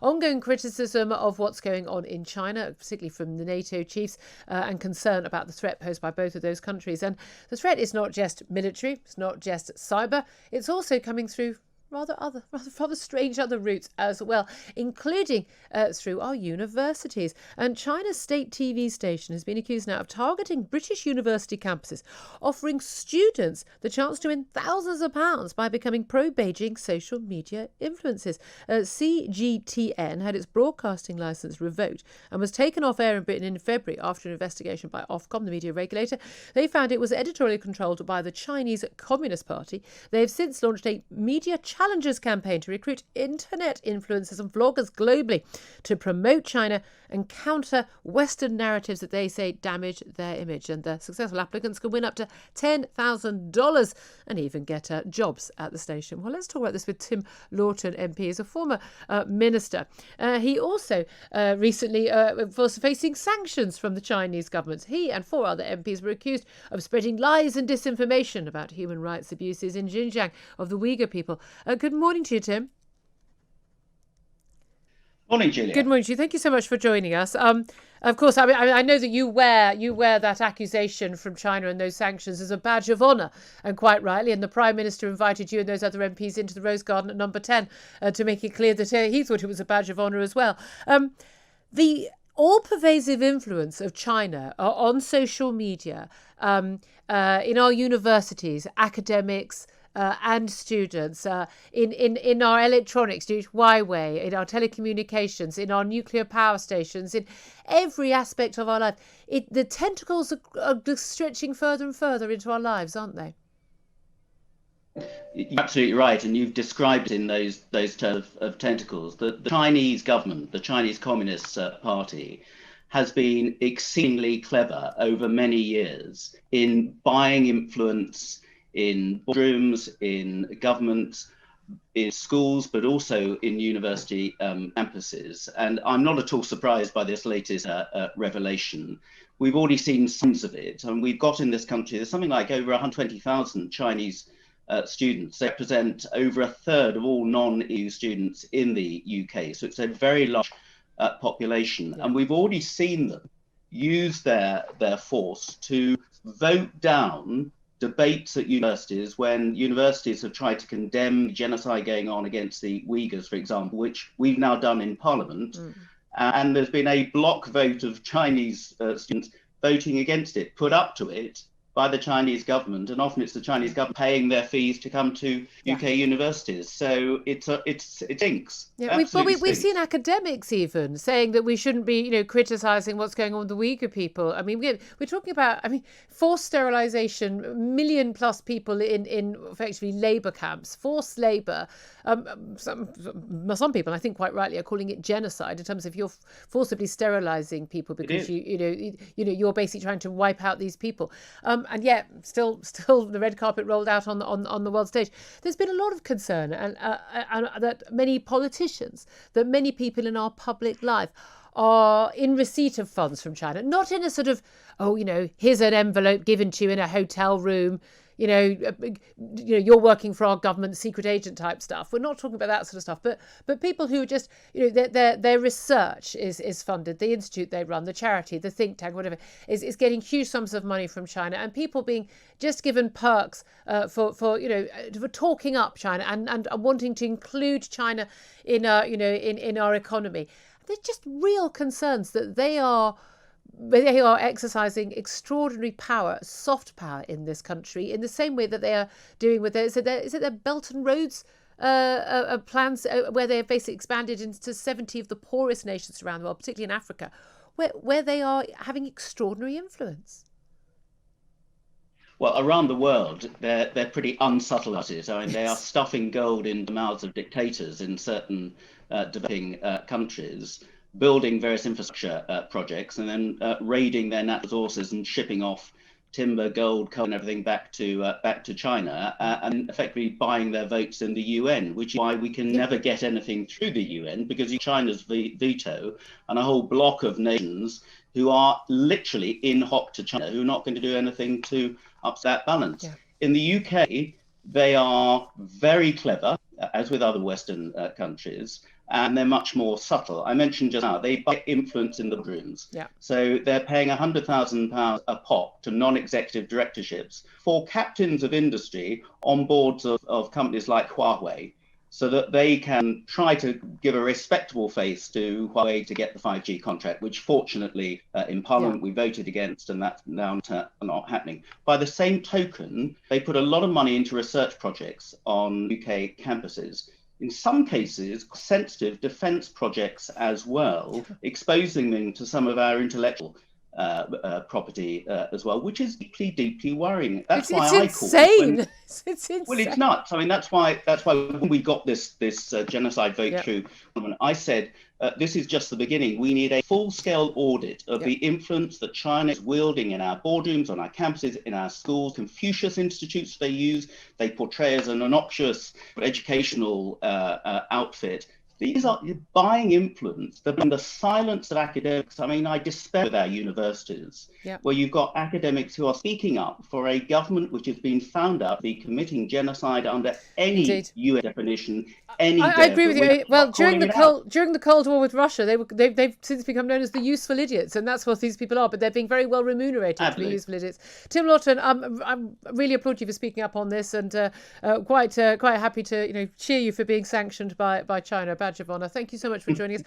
ongoing criticism of what's going on in China, particularly from the NATO chiefs, and concern about the threat posed by both of those countries. And the threat is not just military, it's not just cyber, it's also coming through rather strange other routes as well, including through our universities. And China's state TV station has been accused now of targeting British university campuses, offering students the chance to win thousands of pounds by becoming pro-Beijing social media influencers. CGTN had its broadcasting licence revoked and was taken off air in Britain in February after an investigation by Ofcom, the media regulator. They found it was editorially controlled by the Chinese Communist Party. They have since launched a media challengers campaign to recruit internet influencers and vloggers globally to promote China and counter Western narratives that they say damage their image. And the successful applicants can win up to $10,000 and even get jobs at the station. Well, let's talk about this with Tim Lawton MP. He's a former minister. He also recently was facing sanctions from the Chinese government. He and 4 other MPs were accused of spreading lies and disinformation about human rights abuses in Xinjiang of the Uyghur people. Good morning to you, Tim. Morning, Julia. Good morning to you. Thank you so much for joining us. Of course, I know that you wear that accusation from China and those sanctions as a badge of honour, and quite rightly. And the Prime Minister invited you and those other MPs into the Rose Garden at number 10 to make it clear that he thought it was a badge of honour as well. The all-pervasive influence of China on social media, in our universities, academics, and students, in our electronics, Huawei, in our telecommunications, in our nuclear power stations, in every aspect of our life. The tentacles are stretching further and further into our lives, aren't they? You're absolutely right, and you've described in those terms of tentacles. The Chinese government, the Chinese Communist Party, has been exceedingly clever over many years in buying influence in boardrooms, in governments, in schools, but also in university campuses. And I'm not at all surprised by this latest revelation. We've already seen signs of it, and we've got in this country, there's something like over 120,000 Chinese students. They represent over a third of all non-EU students in the UK. So it's a very large population. Yeah. And we've already seen them use their force to vote down debates at universities when universities have tried to condemn genocide going on against the Uyghurs, for example, which we've now done in Parliament. And there's been a block vote of Chinese students voting against it, put up to it by the Chinese government, and often it's the Chinese government paying their fees to come to UK universities. So it stinks. Yeah, we've seen academics even saying that we shouldn't be, criticising what's going on with the Uyghur people. I mean, we're talking about, forced sterilisation, million plus people in effectively labour camps, forced labour. Some people, I think quite rightly, are calling it genocide in terms of you're forcibly sterilising people because you're basically trying to wipe out these people. And yet, still, the red carpet rolled out on the world stage. There's been a lot of concern, and that many politicians, that many people in our public life are in receipt of funds from China, not in a sort of, here's an envelope given to you in a hotel room. You're working for our government, secret agent type stuff. We're not talking about that sort of stuff, but people who just, their research is funded, the institute they run, the charity, the think tank, whatever, is getting huge sums of money from China, and people being just given perks for talking up China and wanting to include China in our economy. There's just real concerns that they are exercising extraordinary power, soft power in this country, in the same way that they are doing with their Belt and Roads plans, where they have basically expanded into 70 of the poorest nations around the world, particularly in Africa, where they are having extraordinary influence. Well, around the world, they're pretty unsubtle at it. They are stuffing gold in the mouths of dictators in certain developing countries, building various infrastructure projects, and then raiding their natural resources and shipping off timber, gold, coal, and everything back to China, and effectively buying their votes in the UN, which is why we can never get anything through the UN, because of China's veto and a whole block of nations who are literally in hock to China, who are not going to do anything to upset that balance. Yeah. In the UK, they are very clever, as with other Western countries, and they're much more subtle. I mentioned just now, they buy influence in the rooms. Yeah. So they're paying £100,000 a pop to non-executive directorships for captains of industry on boards of companies like Huawei, so that they can try to give a respectable face to Huawei to get the 5G contract, which fortunately in Parliament we voted against, and that's now not happening. By the same token, they put a lot of money into research projects on UK campuses. In some cases, sensitive defence projects as well, exposing them to some of our intellectual property as well, which is deeply, deeply worrying. That's why I call it. It's insane. Well, it's nuts. I mean, that's why when we got this genocide vote through, I said this is just the beginning. We need a full-scale audit of the influence that China is wielding in our boardrooms, on our campuses, in our schools, Confucius institutes they portray as an innocuous educational outfit. These are buying influence. They've been the silence of academics. I mean, I despair with our universities, where you've got academics who are speaking up for a government which has been found out to be committing genocide under any UN definition. I agree with you. Well, during the Cold War with Russia, they've since become known as the useful idiots, and that's what these people are. But they're being very well remunerated to be useful idiots. Tim Lawton, I really applaud you for speaking up on this, and quite happy to cheer you for being sanctioned by China. Badge of honour. Thank you so much for joining us.